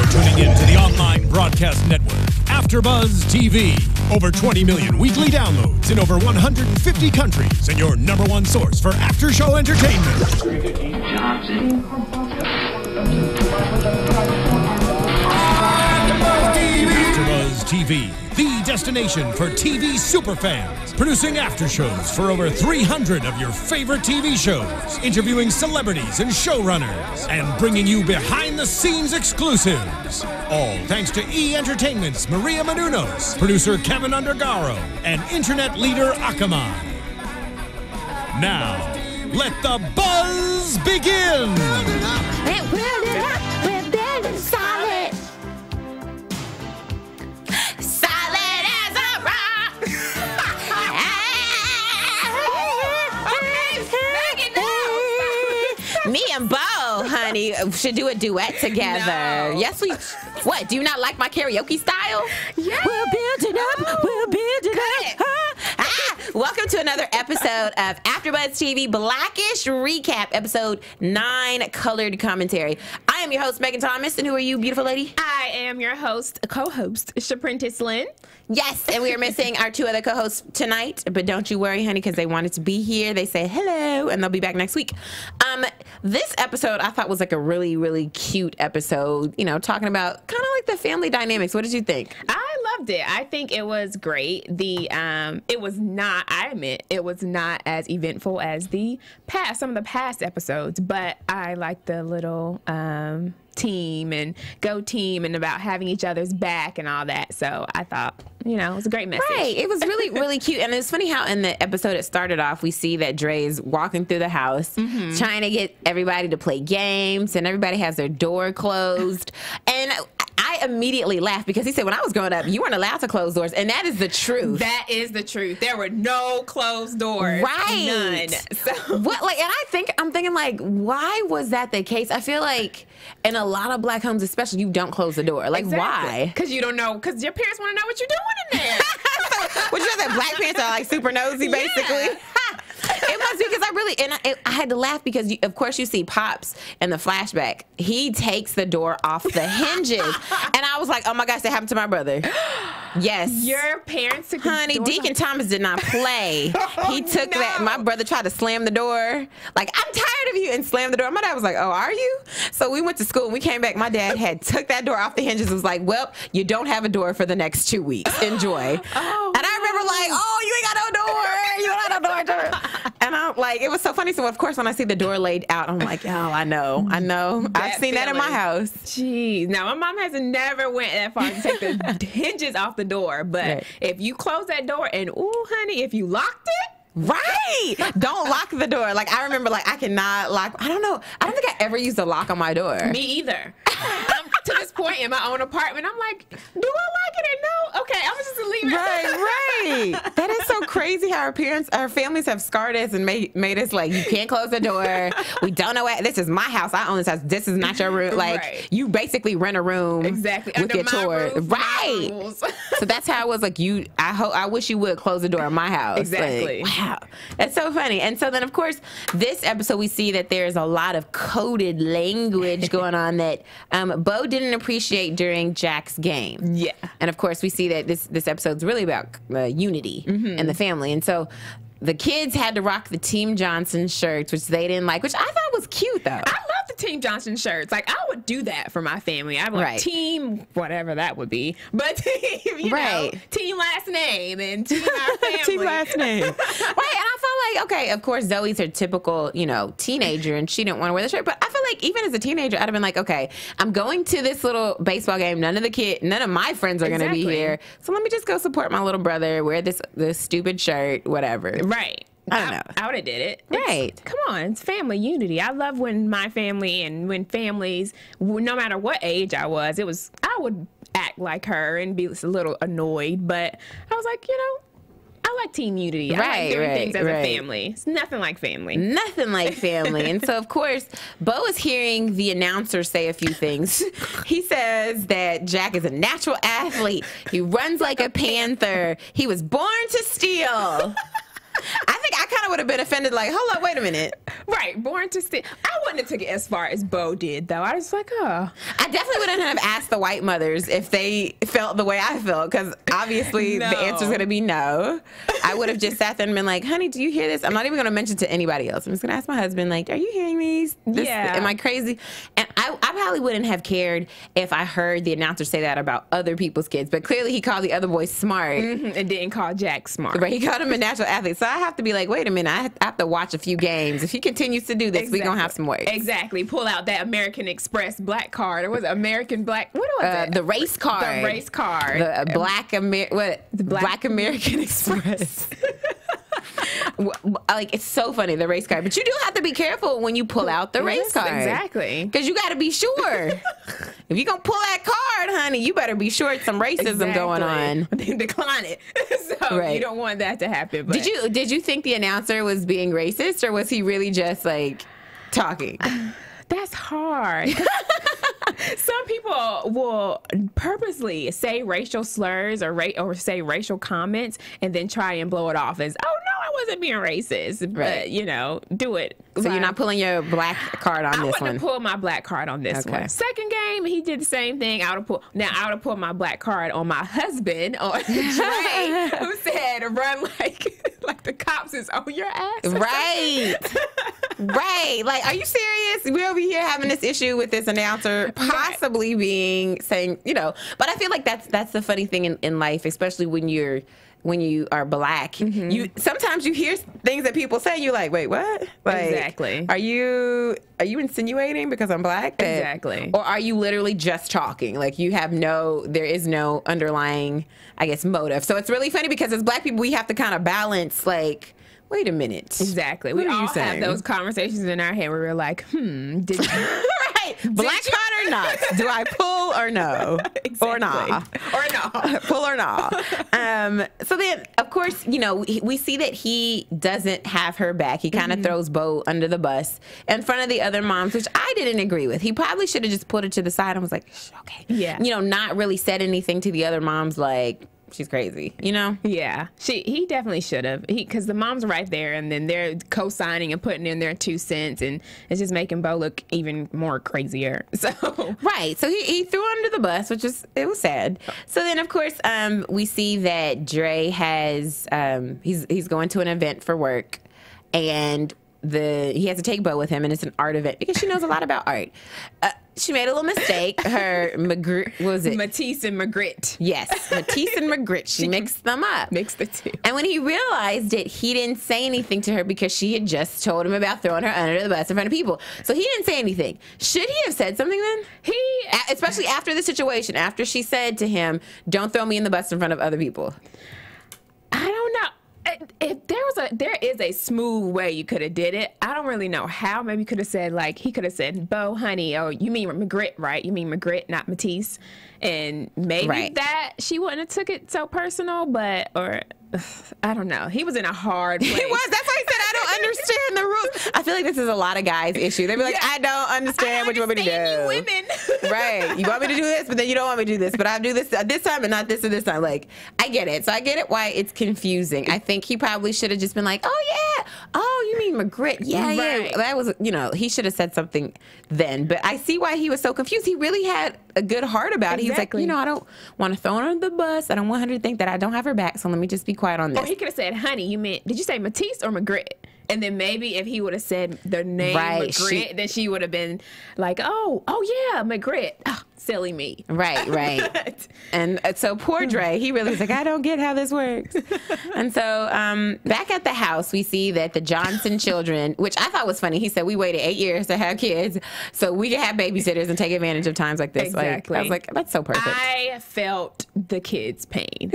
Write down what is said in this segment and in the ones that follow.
You're tuning in to the online broadcast network, AFTERBUZZ TV. Over 20 million weekly downloads in over 150 countries, and your #1 source for after-show entertainment. AFTERBUZZ TV, the destination for TV superfans, producing aftershows for over 300 of your favorite TV shows, interviewing celebrities and showrunners, and bringing you behind-the-scenes exclusives. All thanks to E! Entertainment's Maria Menounos, producer Kevin Undergaro, and internet leader Akamai. Now, let the buzz begin! We're building solid. Solid as a rock. Me and Bo, honey, should do a duet together. No. Yes, we. What? Do you not like my karaoke style? Yes. We're building up. We're building up. Welcome to another episode of AfterBuzz TV Blackish Recap, episode 9, Colored Commentary. I am your host, Megan Thomas, and who are you, beautiful lady? I am your host, co-host, Shaprintace, Lynn. Yes, and we are missing our 2 other co-hosts tonight, but don't you worry, honey, because they wanted to be here. They said hello, and they'll be back next week. This episode I thought was like a really, really cute episode, you know, talking about kind of like the family dynamics. What did you think? I loved it. I think it was great. It was not, I admit, it was not as eventful as some of the past episodes, but I liked the little team and about having each other's back and all that. So I thought, you know, it was a great message. Right. It was really, really cute. And it's funny how in the episode it started off, we see that Dre's walking through the house, trying to get everybody to play games, and everybody has their door closed. And I immediately laughed because he said, when I was growing up, you weren't allowed to close doors. And that is the truth. That is the truth. There were no closed doors. Right. None. So what, like, and I'm thinking, like, why was that the case? I feel like in a lot of black homes, especially, you don't close the door. Like, why? Because you don't know, because your parents want to know what you're doing in there. Would you know that black parents are like super nosy, basically? Yeah. It must be because I had to laugh because, of course, you see Pops in the flashback. He takes the door off the hinges. And I was like, oh, my gosh, that happened to my brother. Yes. Your parents took the Honey, doors Deacon off? Thomas did not play. He took that. My brother tried to slam the door. Like, I'm tired of you, and slammed the door. My dad was like, oh, are you? So we went to school, and we came back. My dad had took that door off the hinges and was like, well, you don't have a door for the next 2 weeks. Enjoy. Oh, and I remember like, oh, you ain't got no door. You don't have no door. And I'm like, it was so funny. So, of course, when I see the door laid out, I'm like, oh, I know. I've seen that in my house. Jeez. Now, my mom has never went that far to take the hinges off the door. But if you close that door and, ooh, honey, if you locked it, right. Don't lock the door. Like, I remember, like, I cannot lock. I don't know. I don't think I ever used a lock on my door. Me either. To this point in my own apartment, I'm like, do I lock it or no? Okay, I'm just gonna leave it. Right. That is so crazy how our families have scarred us and made us like, you can't close the door. We don't know what. This is my house. I own this house. This is not your room. Like, you basically rent a room. Exactly. With your chores. Right. So that's how it was. Like, I wish you would close the door in my house. Exactly. Like, wow. That's so funny. And so then, of course, this episode we see that there's a lot of coded language going on that Bo didn't appreciate during Jack's game. Yeah. And of course, we see that this episode's really about unity and the family. And so the kids had to rock the Team Johnson shirts, which they didn't like, which I thought was cute, though. I love the Team Johnson shirts. Like, I would do that for my family. I'd be like, team, whatever that would be. But, you know, team last name and team our family. Team last name. Right, and I felt like, okay, of course, Zoe's her typical, you know, teenager, and she didn't want to wear the shirt. But I feel like even as a teenager, I'd have been like, okay, I'm going to this little baseball game. None of my friends are going to be here. So let me just go support my little brother, wear this stupid shirt, whatever. Right. I don't know. I would have did it. Right. Come on, it's family unity. I love when my family and when families, no matter what age I would act like her and be a little annoyed, but I was like, you know, I like team unity. I like doing things as a family. It's nothing like family. Nothing like family. And so, of course, Bo is hearing the announcer say a few things. He says that Jack is a natural athlete. He runs like a panther. He was born to steal. I think I kind of would have been offended, like, hold up, wait a minute. Right, born to steal. I wouldn't have took it as far as Bo did, though. I was like, oh. I definitely wouldn't have asked the white mothers if they felt the way I felt, because obviously the answer's going to be no. I would have just sat there and been like, honey, do you hear this? I'm not even going to mention to anybody else. I'm just going to ask my husband, like, are you hearing these? Am I crazy? And I probably wouldn't have cared if I heard the announcer say that about other people's kids, but clearly he called the other boy smart. And didn't call Jack smart. But he called him a natural athlete. So I have to be like, wait a minute, I have to watch a few games. If he continues to do this, we're going to have some work. Exactly. Pull out that American Express black card. Or was it American black? What was it? The race card. The race card. The Black American Express. Like, it's so funny, the race card. But you do have to be careful when you pull out the race card. Exactly. Because you got to be sure. If you're going to pull that card, honey, you better be sure it's some racism going on. Decline it. So you don't want that to happen. But. Did you think the announcer was being racist, or was he really just, like, talking? That's hard. Some people will purposely say racial slurs or say racial comments and then try and blow it off as, oh, no, I wasn't being racist. But, you know, do it. So you're not pulling your black card on this one? I wouldn't pull my black card on this one. Second game, he did the same thing. I would have pulled my black card on my husband, on Trey, who said, run like the cops is on your ass. Right. Right. Like, are you serious? We're over here having this issue with this announcer possibly saying, you know, but I feel like that's the funny thing in life, especially when you are black. You sometimes you hear things that people say, you're like, wait, what? Like, exactly. Are you insinuating because I'm black? Exactly. Or are you literally just talking? Like, there is no underlying, I guess, motive. So it's really funny because as black people, we have to kind of balance, like, wait a minute. Exactly. We all have those conversations in our head where we're like, did you? Right. Black card or not? Do I pull or no? Exactly. Or nah? Or no? Pull or nah? So then, of course, you know, we see that he doesn't have her back. He kind of throws Bo under the bus in front of the other moms, which I didn't agree with. He probably should have just put her to the side and was like, okay. Yeah. You know, not really said anything to the other moms like, she's crazy, you know? Yeah. He definitely should have. Because the mom's right there, and then they're co-signing and putting in their 2 cents, and it's just making Bo look even more crazier. So right. So he threw her under the bus, it was sad. So then, of course, we see that Dre has he's going to an event for work, and he has to take Bo with him, and it's an art event because she knows a lot about art. She made a little mistake. Her what was it? Matisse and Magritte. Yes, Matisse and Magritte. She mixed them up. Mixed the two. And when he realized it, he didn't say anything to her because she had just told him about throwing her under the bus in front of people. So he didn't say anything. Should he have said something then? Especially after the situation, after she said to him, don't throw me in the bus in front of other people. I don't know. If there is a smooth way you could have did it. I don't really know how. Maybe you could have said, like, he could have said, Bo, honey, oh, you mean Magritte, right? You mean Magritte, not Matisse. And maybe that she wouldn't have took it so personal, or I don't know. He was in a hard place. He was. That's why he said, I don't understand the rules. I feel like this is a lot of guys' issue. They'd be like, I don't understand what you want me to do. You women. Right. You want me to do this, but then you don't want me to do this. But I'll do this this time and not this or this time. Like, I get it. So I get it why it's confusing. I think he probably should have just been like, oh, yeah. Oh, you mean Magritte. Yeah, yeah. That was, you know, he should have said something then. But I see why he was so confused. He really had a good heart about it. He was like, you know, I don't want to throw her under the bus. I don't want her to think that I don't have her back. So let me just be quiet on this. Or he could have said, honey, did you say Matisse or Magritte? And then maybe if he would have said the name Magritte, then she would have been like, oh yeah, Magritte. Oh, silly me. Right. And so poor Dre, he really was like, I don't get how this works. And so back at the house, we see that the Johnson children, which I thought was funny, he said, we waited 8 years to have kids so we can have babysitters and take advantage of times like this. Exactly. Like, I was like, that's so perfect. I felt the kids' pain.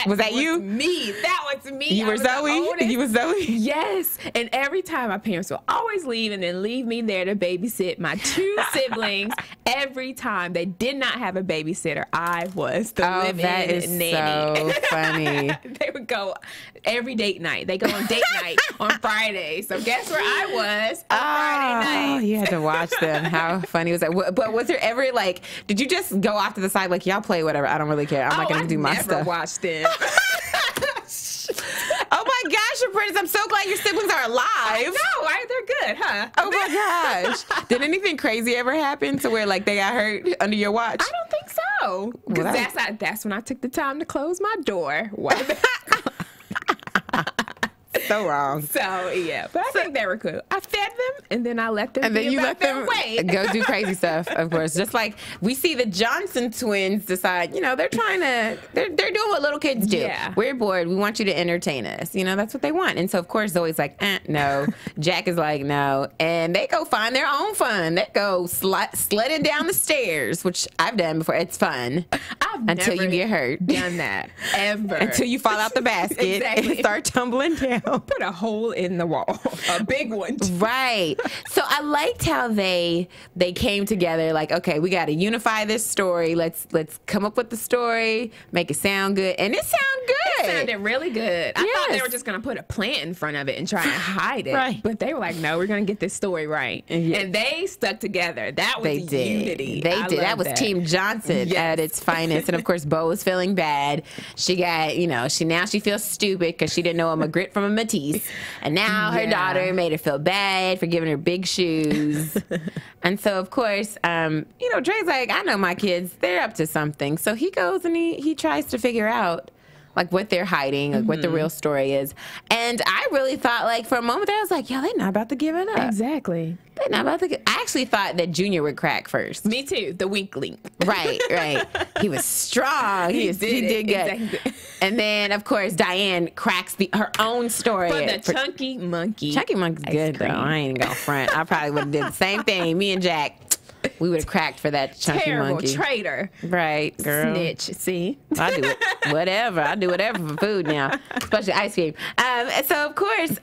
Was that you? Me. That was me. You were Zoe? You were Zoe? Yes. And every time my parents will always leave and then leave me there to babysit my 2 siblings. Every time they did not have a babysitter, I was the live-in nanny. So funny. They would go every date night. They go on date night on Friday. So guess where I was on Friday night? Oh, you had to watch them. How funny was that? But was there ever, like, did you just go off to the side like, y'all play whatever, I don't really care, I'm not going to do my stuff? I never watched them. Oh my gosh, Shaprintace, I'm so glad your siblings are alive. No, they're good, huh? Oh my gosh. Did anything crazy ever happen to where like they got hurt under your watch? I don't think so. Because that's when I took the time to close my door. So wrong. So yeah, but I think they were cool. I fed them and then I let them. And then you let them go do crazy stuff. Of course, just like we see the Johnson twins decide. You know, they're doing what little kids do. Yeah. We're bored. We want you to entertain us. You know, that's what they want. And so of course Zoe's like, no. Jack is like, no. And they go find their own fun. They go sledding down the stairs, which I've done before. It's fun. Until you get hurt. Done that ever. Until you fall out the basket and start tumbling down. Put a hole in the wall, a big one. Right. So I liked how they came together. Like, okay, we got to unify this story. Let's come up with the story, make it sound good, and it sounded good. It sounded really good. I thought they were just gonna put a plant in front of it and try and hide it. Right. But they were like, no, we're gonna get this story right. And they stuck together. That was unity. They did. That was Team Johnson at its finest. And of course, Bo was feeling bad. She got, she feels stupid because she didn't know a McGrit from a Matisse. And now her daughter made her feel bad for giving her big shoes. And so, of course, Dre's like, I know my kids, they're up to something. So he goes and he tries to figure out like what they're hiding, like what the real story is. And I really thought, like, for a moment there, I was like, yeah, they're not about to give it up. Exactly. They're not about to I actually thought that Junior would crack first. Me too. The weak link. Right. He was strong. He did good. Exactly. And then, of course, Diane cracks her own story. For the Chunky Monkey. Chunky Monkey's good, though. I ain't gonna front. I probably would have did the same thing. Me and Jack, we would have cracked for that Chunky Monkey. Terrible traitor. Right, girl. Snitch. See? I do it. Whatever. I do whatever for food now, especially ice cream. So, of course,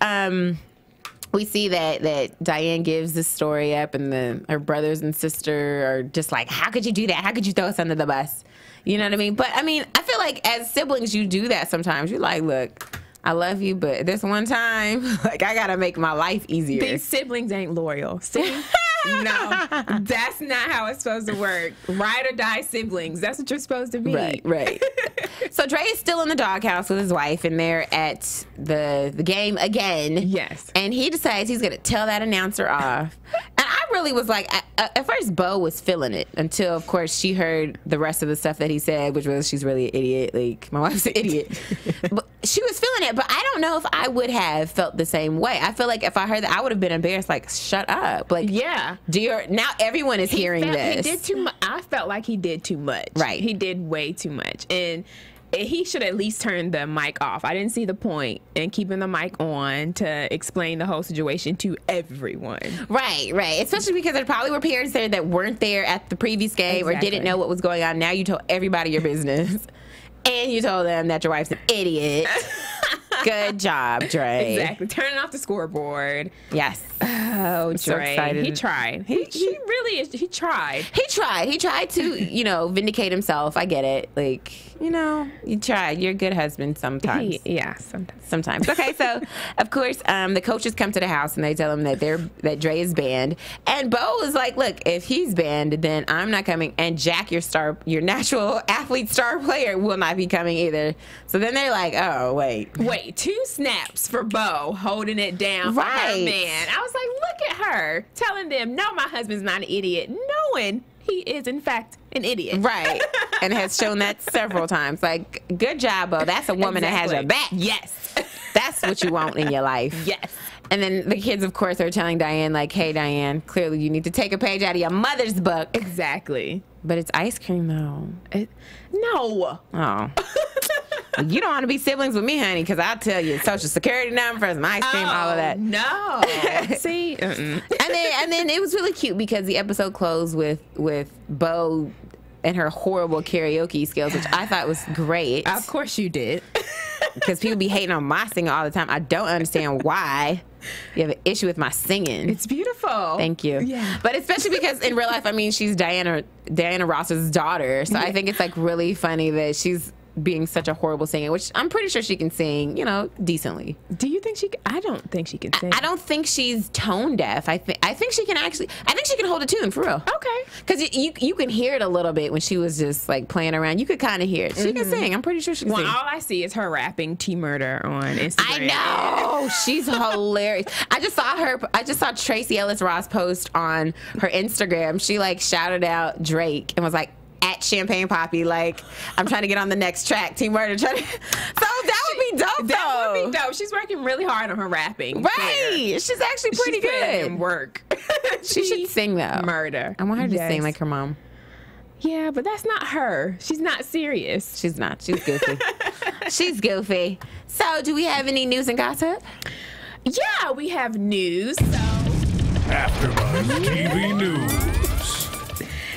we see that Diane gives the story up, and her brothers and sister are just like, how could you do that? How could you throw us under the bus? You know what I mean? But, I mean, I feel like as siblings, you do that sometimes. You're like, look, I love you, but this one time, like, I got to make my life easier. These siblings ain't loyal. See? No, that's not how it's supposed to work. Ride or die siblings. That's what you're supposed to be. Right. So Dre is still in the doghouse with his wife, and they're at the game again. Yes. And he decides he's going to tell that announcer off. And I really was like, at first, Bo was feeling it until, of course, she heard the rest of the stuff that he said, which was she's really an idiot. Like, my wife's an idiot. But she was feeling it, but I don't know if I would have felt the same way. I feel like if I heard that, I would have been embarrassed, like, shut up. Like, yeah. Now everyone is hearing this. He did too much. I felt like he did too much. Right. He did way too much. And he should at least turn the mic off. I didn't see the point in keeping the mic on to explain the whole situation to everyone. Right. Especially because there probably were parents there that weren't there at the previous game or didn't know what was going on. Now you told everybody your business. And you told them that your wife's an idiot. Good job, Dre. Exactly. Turning off the scoreboard. Yes. Oh, Dre. So excited. He tried. He really is. He tried. He tried to, vindicate himself. I get it. Like, you tried. You're a good husband sometimes. Sometimes. Okay, so, of course, the coaches come to the house and they tell him that Dre is banned. And Bo is like, look, if he's banned, then I'm not coming. And Jack, your natural athlete star player, will not be coming either. So then they're like, oh, wait, 2 snaps for Bo holding it down for her man. I was like, look at her telling them, no, my husband's not an idiot, knowing he is, in fact, an idiot. Right. And has shown that several times. Like, good job, Bo. That's a woman that has your back. Yes. That's what you want in your life. Yes. And then the kids, of course, are telling Diane, like, hey, Diane, clearly you need to take a page out of your mother's book. Exactly. But it's ice cream, though. No. Oh. You don't want to be siblings with me, honey, because I'll tell you, social security number, some ice cream, all of that. No. See? And then it was really cute because the episode closed with Bo and her horrible karaoke skills, which I thought was great. Of course you did. Because people be hating on my singing all the time. I don't understand why you have an issue with my singing. It's beautiful. Thank you. Yeah. But especially because in real life, I mean, she's Diana Ross's daughter. So I think it's like really funny that she's being such a horrible singer, which I'm pretty sure she can sing, you know, decently. Do you think she? I don't think she can sing. I don't think she's tone deaf. I think she can actually. I think she can hold a tune for real. Okay. Because you can hear it a little bit when she was just like playing around. You could kind of hear it. She can sing. I'm pretty sure she can sing. All I see is her rapping T Murder on Instagram. I know. She's hilarious. I just saw Tracee Ellis Ross post on her Instagram. She like shouted out Drake and was like, at Champagne Poppy, like, I'm trying to get on the next track. Team Murder. So that would be dope, though. That would be dope. She's working really hard on her rapping. Right. She's actually pretty good. In work. She should sing, though. Murder. I want her to sing like her mom. Yeah, but that's not her. She's not serious. She's not. She's goofy. She's goofy. So, do we have any news and gossip? Yeah, we have news. AfterBuzz TV News.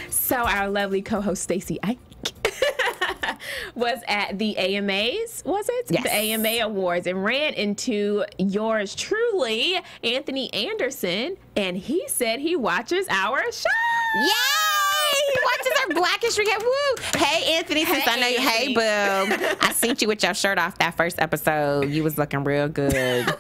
So our lovely co-host Stacey Ike was at the AMAs, was it? Yes. The AMA Awards, and ran into yours truly, Anthony Anderson, and he said he watches our show. Yay! He watches our Blackish recap. Woo! Hey, Anthony, since I know you. Hey, boo. I seen you with your shirt off that first episode. You was looking real good.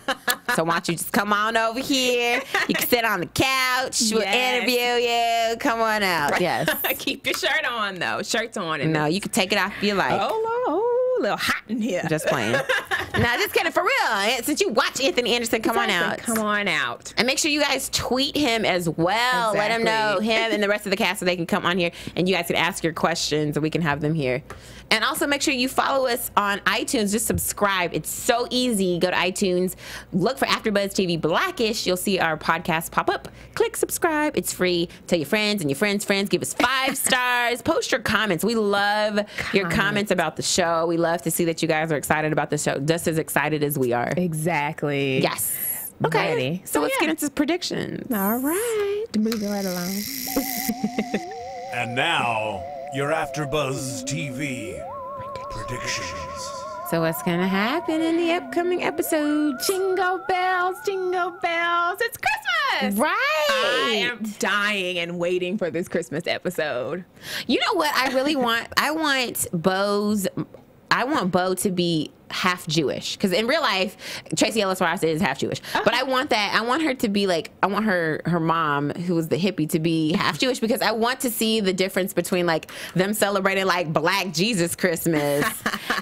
So why don't you just come on over here? You can sit on the couch. We'll interview you. Come on out. Yes. Keep your shirt on, though. Shirt's on. No, you can take it off if you like. Oh, a little hot in here. Just playing. Now, just kidding. For real. Since you watch Anthony Anderson, come on out. Come on out. And make sure you guys tweet him as well. Exactly. Let him know, him and the rest of the cast, so they can come on here and you guys can ask your questions and we can have them here. And also make sure you follow us on iTunes. Just subscribe. It's so easy. Go to iTunes, look for AfterBuzz TV Blackish. You'll see our podcast pop up. Click subscribe. It's free. Tell your friends and your friends' friends. Give us 5 stars. Post your comments. We love your comments about the show. We love to see that you guys are excited about the show, just as excited as we are. Exactly. Yes. Okay. Ready. So let's get into predictions. All right. Moving right along. And now, your AfterBuzz TV predictions. So what's gonna happen in the upcoming episode? Jingle bells, it's Christmas! Right! I am dying and waiting for this Christmas episode. You know what I really want? I want Bo to be half Jewish, because in real life Tracee Ellis Ross is half Jewish. But I want her to be like, I want her mom, who was the hippie, to be half Jewish, because I want to see the difference between like them celebrating like Black Jesus Christmas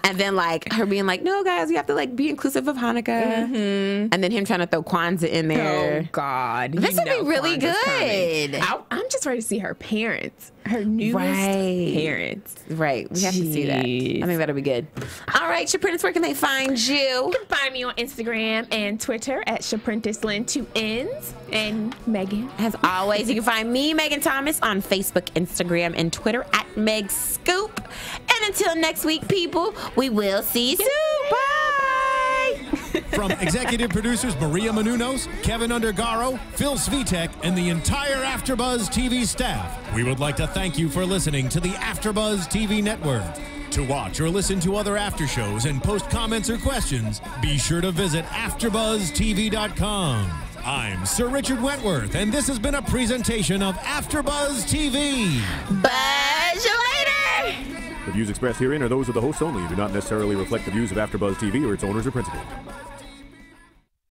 and then like her being like, no guys, we have to like be inclusive of Hanukkah, and then him trying to throw Kwanzaa in there. Oh God, this would be really good. I'm just ready to see her parents, her newest parents. Right, we have to see that. I think that'll be good. All right, Shaprintace, where can they find you? You can find me on Instagram and Twitter at Shaprintace Lynn, 2 N's, and Megan. As always, you can find me, Megan Thomas, on Facebook, Instagram, and Twitter at Meg Scoop. And until next week, people, we will see you soon. Bye. From executive producers Maria Menounos, Kevin Undergaro, Phil Svitek, and the entire AfterBuzz TV staff, we would like to thank you for listening to the AfterBuzz TV network. To watch or listen to other after shows and post comments or questions, be sure to visit AfterBuzzTV.com. I'm Sir Richard Wentworth, and this has been a presentation of AfterBuzz TV. Buzz you later! The views expressed herein are those of the hosts only and do not necessarily reflect the views of AfterBuzz TV or its owners or principals.